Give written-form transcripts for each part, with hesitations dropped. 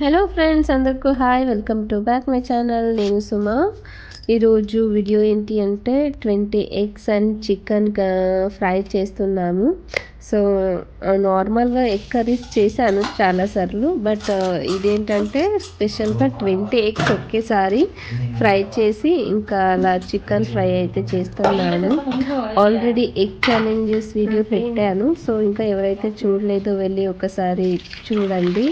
Hello friends, అందరికీ hi. Welcome to back my channel. నేను సుమ. ఈరోజు వీడియో ఏంటి అంటే 20 ఎగ్స్ అండ్ చికెన్ ఫ్రై చేస్తున్నాము. సో నార్మల్గా ఎగ్ కర్రీస్ చేశాను చాలాసార్లు, బట్ ఇదేంటంటే స్పెషల్గా 20 ఎగ్స్ ఒకేసారి ఫ్రై చేసి ఇంకా అలా చికెన్ ఫ్రై అయితే చేస్తున్నాను. ఆల్రెడీ ఎగ్ ఛాలెంజెస్ వీడియో పెట్టాను, సో ఇంకా ఎవరైతే చూడలేదో వెళ్ళి ఒకసారి చూడండి.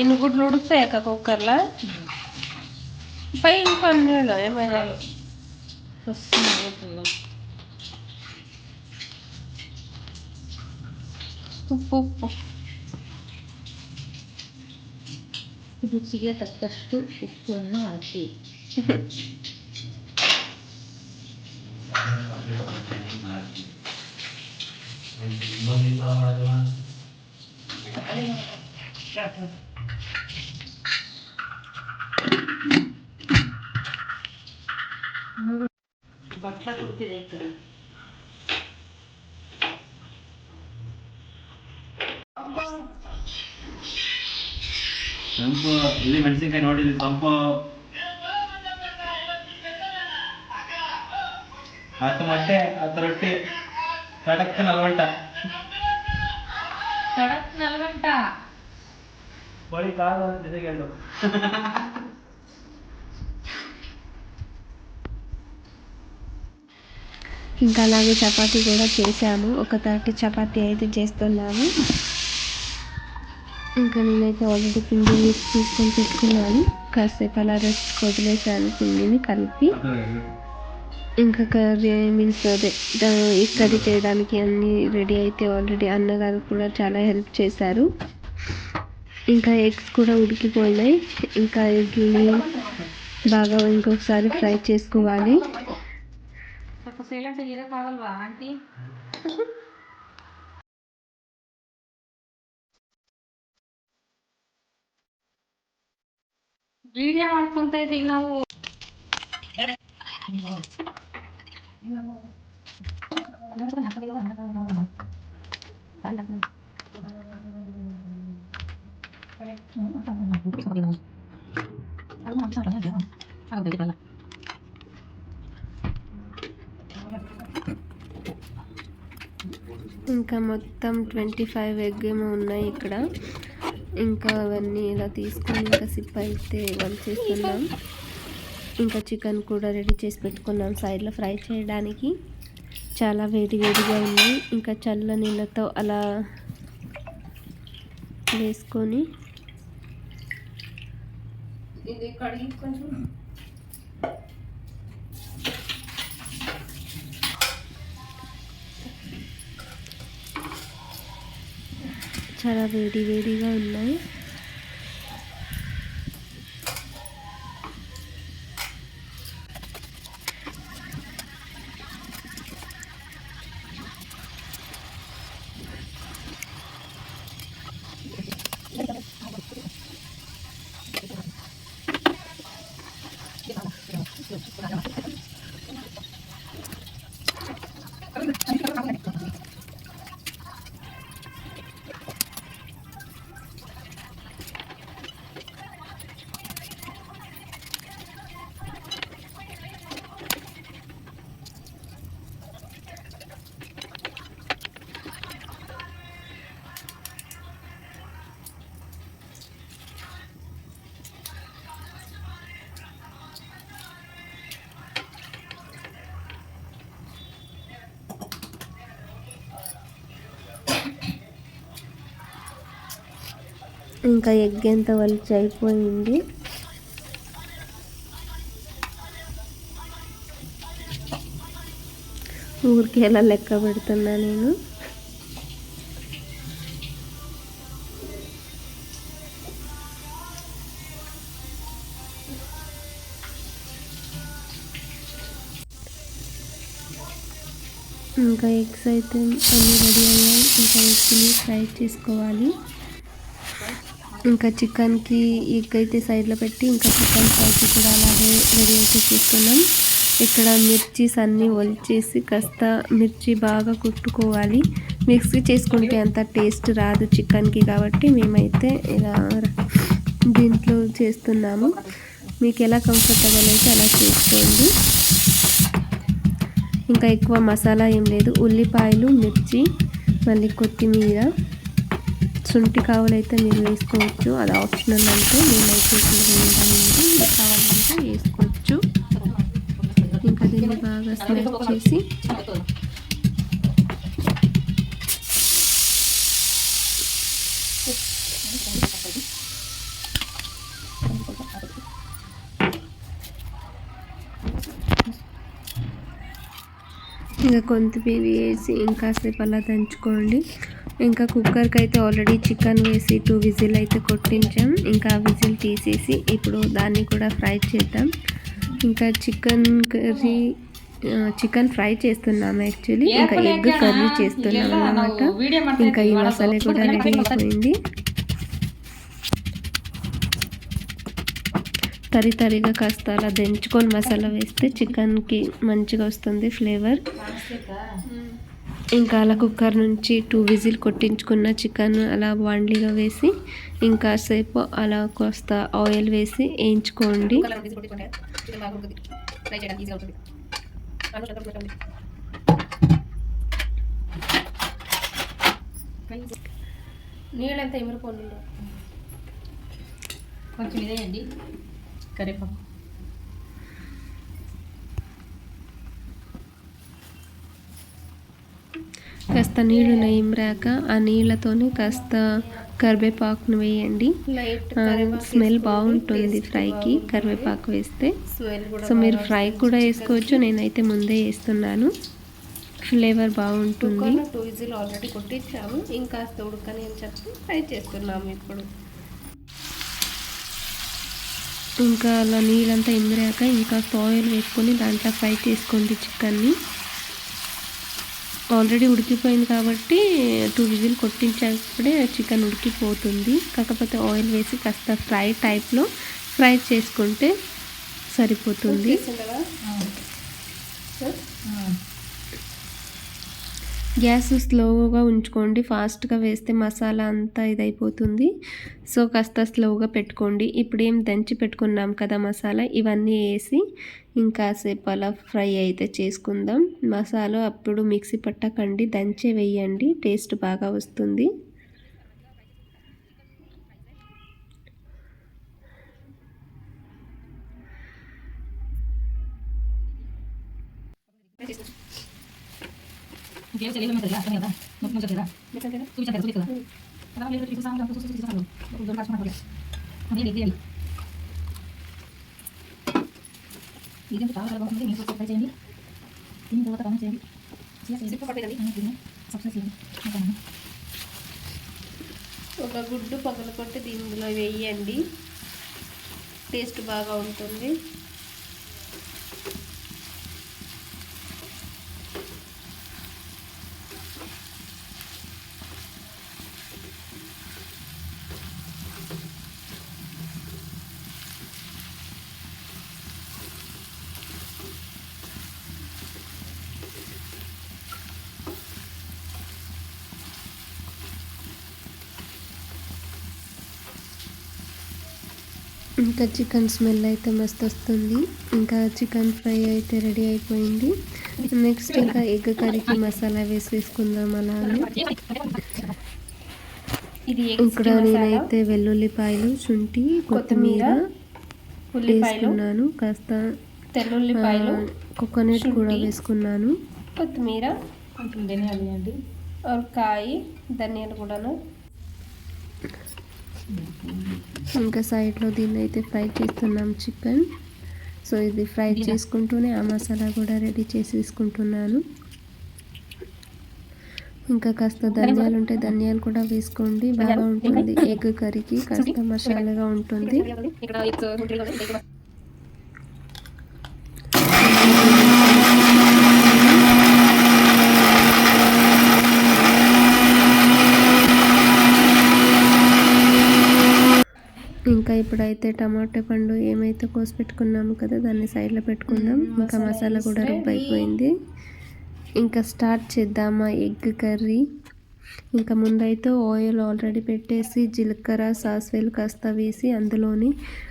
ఇన్ని గుడ్లు ఉడుకుతాయి అక్క కుక్కర్లో. పై ఇంకొన్నిలో ఏమైనా ఉప్పు ఉప్పు ರುಚಿಗೆ ತಕ್ಕಷ್ಟು ಉಪ್ಪನ್ನು ಹಾಕಿ. ಬಟ್ಲ ಕೂತಿದೆ ತಂಪು ಇಲ್ಲಿ ಮೆಣಸಿನ್ಕಾಯಿ ನೋಡಿದ್ವಿ ತಂಪು ಹತ್ತು ಮೊಟ್ಟೆ 10 ರೊಟ್ಟಿ ಕಡಕ್ 40 ಬಳಿ ಕಾಲು ಜೊತೆಗೆ ఇంకా అలాగే చపాతీ కూడా చేశాము. ఒక 30 చపాతీ అయితే చేస్తున్నాము. ఇంకా నేనైతే ఆల్రెడీ పిండి తీసుకొని పెట్టుకున్నాను. కాసేపు అలా రెస్ట్ వదిలేసాను పిండిని కలిపి. ఇంకా కర్రీ మీన్స్ అదే ఈ కర్రీ చేయడానికి అన్నీ రెడీ అయితే ఆల్రెడీ అన్నగారు కూడా చాలా హెల్ప్ చేశారు. ఇంకా ఎగ్స్ కూడా ఉడికిపోయినాయి. ఇంకా ఎగ్ని బాగా ఇంకొకసారి ఫ్రై చేసుకోవాలి. ವಿಡಿಯೋ ಮಾಡ್ಕೊಂತ ಇದೀವಿ ನಾವು. ఇంకా మొత్తం 25 ఎగ్ ఏమో ఉన్నాయి ఇక్కడ. ఇంకా అవన్నీ ఇలా తీసుకొని ఇంకా సిప్ అయితే చేస్తున్నాం. ఇంకా చికెన్ కూడా రెడీ చేసి పెట్టుకున్నాం సైడ్లో ఫ్రై చేయడానికి. చాలా వేడిగా ఉన్నాయి. ఇంకా చల్ల నీళ్ళతో అలా వేసుకొని చాలా వేడిగా ఉన్నాయి. ఇంకా ఎగ్ ఎంత వలిచి అయిపోయింది. ఊరికి ఎలా లెక్క పెడుతున్నా నేను. ఇంకా ఎగ్స్ అయితే అన్నీ రెడీ అయ్యాయి. ఇంకా ఎగ్ని ఫ్రై చేసుకోవాలి. ఇంకా చికెన్కి ఎగ్ అయితే సైడ్లో పెట్టి ఇంకా చికెన్ ఫ్రైకి కూడా అలాగే రెడీ అయితే చేస్తున్నాం. ఇక్కడ మిర్చీస్ అన్నీ ఒలిచేసి కాస్త మిర్చి బాగా కుట్టుకోవాలి. మిక్సీ చేసుకుంటే అంత టేస్ట్ రాదు చికెన్కి, కాబట్టి మేమైతే ఇలా దీంట్లో చేస్తున్నాము. మీకు ఎలా కంఫర్టబుల్ అయితే అలా చేసుకోండి. ఇంకా ఎక్కువ మసాలా ఏం లేదు, ఉల్లిపాయలు, మిర్చి, మళ్ళీ కొత్తిమీర, శుంఠి కావాలైతే మీరు వేసుకోవచ్చు, అది ఆప్షనల్. అంటే మేమైతే ఇక్కడ వేయడం లేదు, మీకు కావాలంటే వేసుకోవచ్చు. ఇంకా దీన్ని బాగా స్మాష్ చేసి ఇంకా కొత్తిమీర వేసి ఇంకాసేపు అలా దంచుకోండి. ఇంకా కుక్కర్కి అయితే ఆల్రెడీ చికెన్ వేసి 2 విజిల్ అయితే కొట్టించాం. ఇంకా ఆ విజిల్ తీసేసి ఇప్పుడు దాన్ని కూడా ఫ్రై చేద్దాం. ఇంకా చికెన్ ఫ్రై చేస్తున్నాము యాక్చువల్లీ. ఇంకా ఎగ్ కర్రీ చేస్తున్నాం అన్నమాట. ఇంకా ఈ మసాలా కూడా రెడీ అయిపోయింది. తరిగా కాస్త అలా దంచుకొని మసాలా వేస్తే చికెన్కి మంచిగా వస్తుంది ఫ్లేవర్. ఇంకా అలా కుక్కర్ నుంచి 2 విజిల్ కొట్టించుకున్న చికెన్ అలా బాండ్లీలో వేసి ఇంకాసేపు అలా కాస్త ఆయిల్ వేసి వేయించుకోండి. నీళ్ళంతా ఎమిరిపోండి, కొంచెం ఇదేయండి కరివేపాకు. కాస్త నీళ్ళు ఇమ్రాక ఆ నీళ్ళతోనే కాస్త కరివేపాకును వేయండి. స్మెల్ బాగుంటుంది ఫ్రైకి కరివేపాకు వేస్తే. సో మీరు ఫ్రై కూడా వేసుకోవచ్చు, నేనైతే ముందే వేస్తున్నాను, ఫ్లేవర్ బాగుంటుంది. 2 విజిల్ ఆల్రెడీ కొట్టించాము, ఇంకాస్త ఉడకని అని చెప్పి ఫ్రై చేస్తున్నాము ఇప్పుడు. ఇంకా అలా నీళ్ళంతా ఇమిరాక ఇంకా ఆయిల్ వేసుకొని దాంట్లో ఫ్రై చేసుకోండి చికెన్ని. ఆల్రెడీ ఉడికిపోయింది కాబట్టి 2 విజిల్ కొట్టించేటప్పుడే చికెన్ ఉడికిపోతుంది. కాకపోతే ఆయిల్ వేసి కాస్త ఫ్రై టైప్లో ఫ్రై చేసుకుంటే సరిపోతుంది. గ్యాస్ స్లోగా ఉంచుకోండి, ఫాస్ట్గా వేస్తే మసాలా అంతా ఇదైపోతుంది. సో కాస్త స్లోగా పెట్టుకోండి. ఇప్పుడు ఏం దంచి పెట్టుకున్నాం కదా మసాలా, ఇవన్నీ వేసి ఇంకాసేపు అలా ఫ్రై అయితే చేసుకుందాం. మసాలా అప్పుడు మిక్సీ పట్టకండి, దంచే వేయండి, టేస్ట్ బాగా వస్తుంది. ఒక గుడ్డు పగలకొట్టి దీనిలో వేయండి, టేస్ట్ బాగా ఉంటుంది. ఇంకా చికెన్ స్మెల్ అయితే మస్తు వస్తుంది. ఇంకా చికెన్ ఫ్రై అయితే రెడీ అయిపోయింది. నెక్స్ట్ ఇంకా ఎగ్ కర్రీకి మసాలా వేసుకుందాం. అలానే ఇక్కడ నేనైతే వెల్లుల్లిపాయలు, శుంఠి, కొత్తిమీర వేసుకున్నాను, కాస్త తెల్లుల్లిపాయలు, కోకోనట్ కూడా వేసుకున్నాను, కొత్తిమీర, కొంచెం ధనియాలు వేయండి, కాయి ధనియాలు కూడాను. ఇంకా సైడ్లో దీన్ని అయితే ఫ్రై చేస్తున్నాం చికెన్. సో ఇది ఫ్రై చేసుకుంటూనే ఆ మసాలా కూడా రెడీ చేసేసుకుంటున్నాను. ఇంకా కాస్త ధనియాలు ఉంటే ధనియాలు కూడా వేసుకోండి, బాగా ఉంటుంది. ఎగ్ కర్రీకి కాస్త మసాలాగా ఉంటుంది. ఇంకా ఇప్పుడైతే టమాటా పండు ఏమైతే కోసి పెట్టుకున్నాము కదా దాన్ని సైడ్లో పెట్టుకుందాం. ఇంకా మసాలా కూడా రుబ్బు అయిపోయింది. ఇంకా స్టార్ట్ చేద్దామా ఎగ్ కర్రీ. ఇంకా ముందైతే ఆయిల్ ఆల్రెడీ పెట్టేసి జీలకర్ర సాసువేలు కాస్త వేసి అందులోని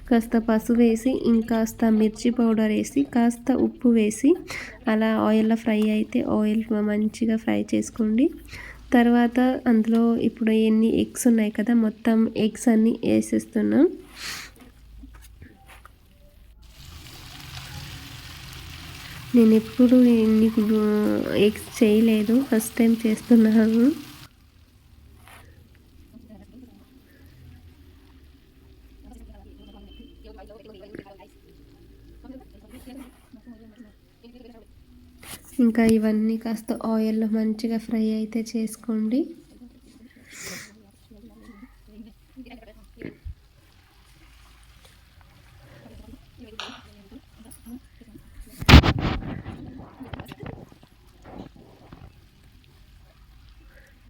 కాస్త పసుపు వేసి ఇంకాస్త మిర్చి పౌడర్ వేసి కాస్త ఉప్పు వేసి అలా ఆయిల్లో ఫ్రై అయితే ఆయిల్ మంచిగా ఫ్రై చేసుకోండి. తర్వాత అందులో ఇప్పుడు ఎన్ని ఎగ్స్ ఉన్నాయి కదా మొత్తం ఎగ్స్ అన్నీ వేసేస్తున్నాం. నేను ఎప్పుడు ఇన్ని ఎగ్స్ చేయలేదు, ఫస్ట్ టైం చేస్తున్నాను. ఇంకా ఇవన్నీ కాస్త ఆయిల్లో మంచిగా ఫ్రై అయితే చేసుకోండి.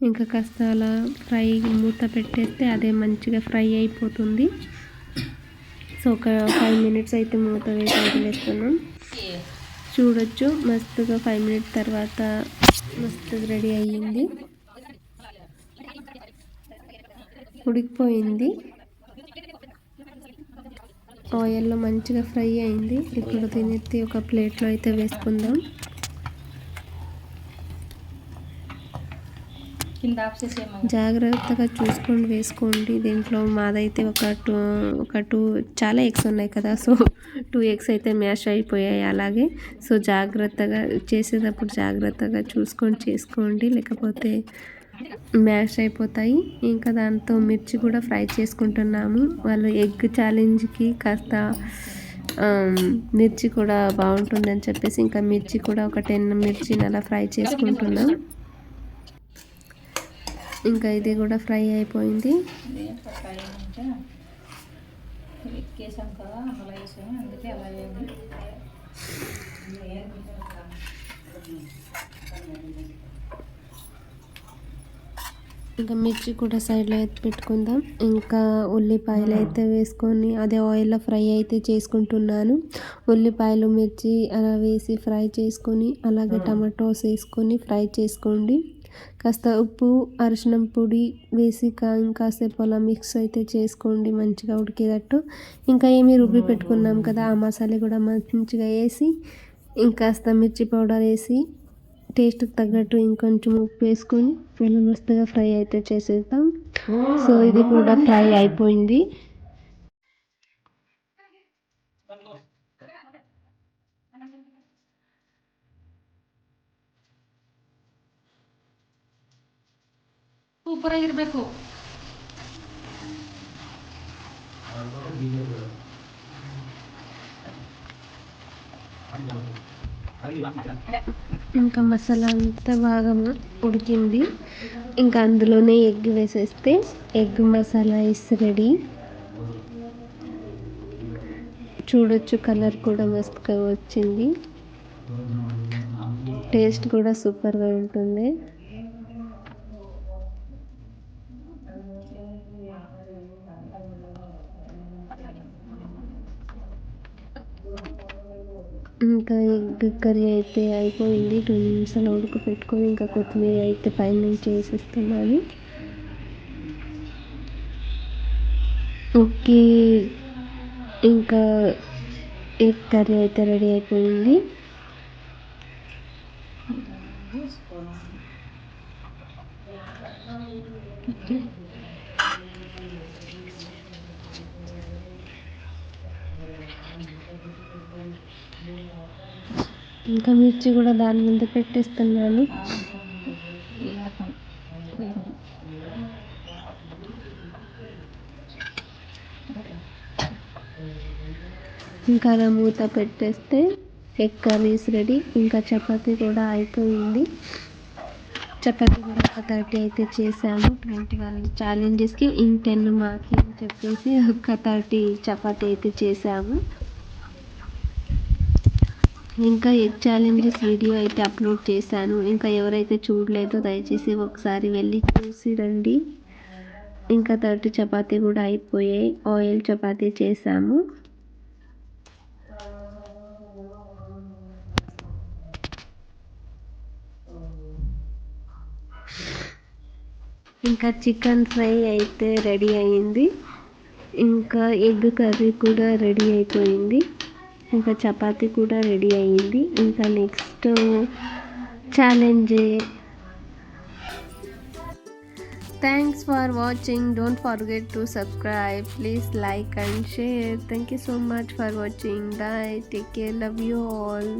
ఇంకా కాస్త అలా ఫ్రై మూత పెట్టేస్తే అదే మంచిగా ఫ్రై అయిపోతుంది. సో ఒక 5 మినిట్స్ అయితే మూత వేసి వదిలేస్తున్నాం. చూడొచ్చు మస్తుగా 5 మినిట్స్ తర్వాత మస్తుగా రెడీ అయ్యింది, ఉడికిపోయింది, ఆయిల్లో మంచిగా ఫ్రై అయింది. ఇప్పుడు తినేసి ఒక ప్లేట్లో అయితే వేసుకుందాం. జాగ్రత్తగా చూసుకొని వేసుకోండి. దీంట్లో మాదైతే ఒక టూ చాలా ఎగ్స్ ఉన్నాయి కదా, సో 2 ఎగ్స్ అయితే మ్యాష్ అయిపోయాయి అలాగే. సో జాగ్రత్తగా చేసేటప్పుడు జాగ్రత్తగా చూసుకొని చేసుకోండి, లేకపోతే మ్యాష్ అయిపోతాయి. ఇంకా దాంతో మిర్చి కూడా ఫ్రై చేసుకుంటున్నాము. వాళ్ళు ఎగ్ ఛాలెంజ్కి కాస్త మిర్చి కూడా బాగుంటుందని చెప్పేసి ఇంకా మిర్చి కూడా ఒక 10 మిర్చిని అలా ఫ్రై చేసుకుంటున్నాం. ఇంకా ఇది కూడా ఫ్రై అయిపోయింది. ఇంకా మిర్చి కూడా సైడ్లో అయితే పెట్టుకుందాం. ఇంకా ఉల్లిపాయలు అయితే వేసుకొని అదే ఆయిల్లో ఫ్రై అయితే చేసుకుంటున్నాను. ఉల్లిపాయలు మిర్చి అలా వేసి ఫ్రై చేసుకొని అలాగే టమాటోస్ వేసుకొని ఫ్రై చేసుకోండి. కాస్త ఉప్పు అరిశినం పొడి వేసి ఇంకాసేపు అలా మిక్స్ అయితే చేసుకోండి మంచిగా ఉడికేటట్టు. ఇంకా ఏమి రుబ్బి పెట్టుకున్నాం కదా ఆ మసాలా కూడా మంచిగా వేసి ఇంకాస్త మిర్చి పౌడర్ వేసి టేస్ట్కి తగ్గట్టు ఇంకొంచెం ఉప్పు వేసుకొని ఇలా మస్తుగా ఫ్రై అయితే చేసేద్దాం. సో ఇది కూడా ఫ్రై అయిపోయింది. ಸೂಪರ್ ಆಗಿರಬೇಕು. ఇంకా మసాలా అంతా బాగా ఉడికింది. ఇంకా అందులోనే ఎగ్ వేసేస్తే ఎగ్ మసాలా ఇస్ రెడీ. చూడొచ్చు కలర్ కూడా మస్తుగా వచ్చింది, టేస్ట్ కూడా సూపర్గా ఉంటుంది. ఇంకా ఎగ్ కర్రీ అయితే అయిపోయింది. 2 నిమిషాలు ఉడకపెట్టుకొని ఇంకా కొత్తిమీర అయితే పైనుంచి వేసేస్తున్నాను. ఓకే, ఇంకా ఎగ్ కర్రీ అయితే రెడీ అయిపోయింది. ఇంకా మిర్చి కూడా దాని మీద పెట్టేస్తున్నాను. ఇంకా అలా మూత పెట్టేస్తే ఎగ్ కర్రీస్ రెడీ. ఇంకా చపాతీ కూడా అయిపోయింది. చపాతీ కూడా ఒక 30 అయితే చేసాము 21 ఛాలెంజెస్కి. 10 మాకి అని చెప్పేసి ఒక 30 చపాతీ అయితే చేసాము. ఇంకా ఎగ్ ఛాలెంజెస్ వీడియో అయితే అప్లోడ్ చేశాను. ఇంకా ఎవరైతే చూడలేదో దయచేసి ఒకసారి వెళ్ళి చూసి రండి. ఇంకా 30 చపాతీ కూడా అయిపోయాయి. ఆయిల్ చపాతీ చేసాము. ఇంకా చికెన్ ఫ్రై అయితే రెడీ అయింది. ఇంకా ఎగ్ కర్రీ కూడా రెడీ అయిపోయింది. ఇంకా చపాతీ కూడా రెడీ అయింది. ఇంకా next challenge. Thanks for watching. Don't forget to subscribe. Please like and share. Thank you so much for watching. Bye. Take care. Love you all.